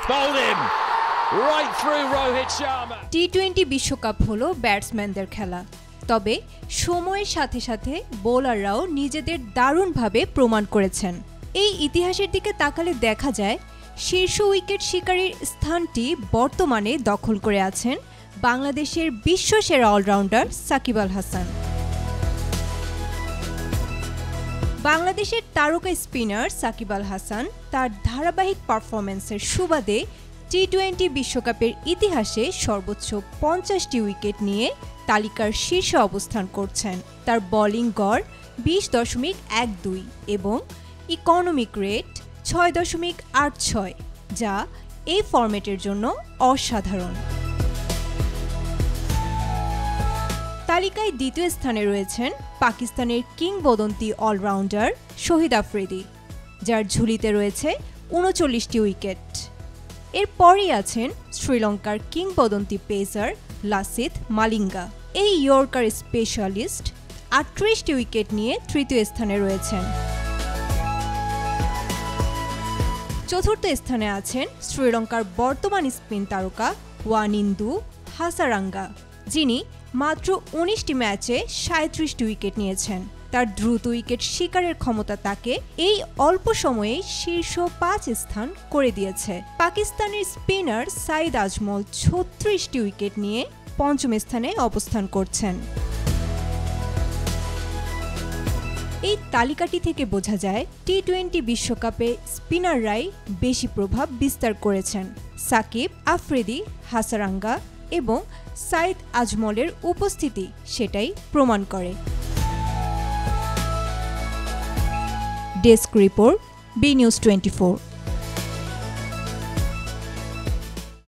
bowled him right through Rohit Sharma. টি-20 বিশ্বকাপ হলো ব্যাটসম্যানদের খেলা, তবে সময়ের সাথে সাথে বোলাররাও নিজেদের দারুণভাবে প্রমাণ করেছেন। এই ইতিহাসের দিকে তাকালে দেখা যায় শীর্ষ উইকেট শিকারীর স্থানটি বর্তমানে দখল করে আছেন বাংলাদেশের বিশ্বসেরা অলরাউন্ডার সাকিব আল হাসান। বাংলাদেশের তারকা স্পিনার সাকিব আল হাসান তার ধারাবাহিক পারফরম্যান্সের সুবাদে টি-20 বিশ্বকাপের ইতিহাসে সর্বোচ্চ 50টি উইকেট নিয়ে তালিকার শীর্ষে অবস্থান করছেন। তার বোলিং গড় 20.12 এবং ইকোনমিক রেট 6.86, যা এই ফরম্যাটের জন্য অসাধারণ। তালিকায় দ্বিতীয় স্থানে রয়েছেন পাকিস্তানের কিংবদন্তি অলরাউন্ডার শহীদ আফ্রিদি, যার ঝুলিতে রয়েছে 39টি উইকেট। এরপরই আছেন শ্রীলঙ্কার কিংবদন্তি পেসার লাসিথ মালিঙ্গা। এই ইয়র্কার স্পেশালিস্ট 38টি উইকেট নিয়ে তৃতীয় স্থানে রয়েছেন। চতুর্থ স্থানে আছেন শ্রীলঙ্কার বর্তমান স্পিন তারকা ওয়ানিন্দু হাসারাঙ্গা, যিনি মাত্র 19টি ম্যাচে 37টি উইকেট নিয়েছেন। তার দ্রুত উইকেট শিকারের ক্ষমতা তাকে এই অল্প সময়ে শীর্ষ 5 স্থান করে দিয়েছে। পাকিস্তানের স্পিনার সাইদ আজমল 36টি উইকেট নিয়ে পঞ্চম স্থানে অবস্থান করছেন। এই তালিকাটি থেকে বোঝা যায় টি-20 বিশ্বকাপে স্পিনাররাই বেশি প্রভাব বিস্তার করেছেন। সাকিব, আফ্রিদি, হাসারাঙ্গা এবং সাইদ আজমলের উপস্থিতি সেটাই প্রমাণ করে। Desk report, B News 24।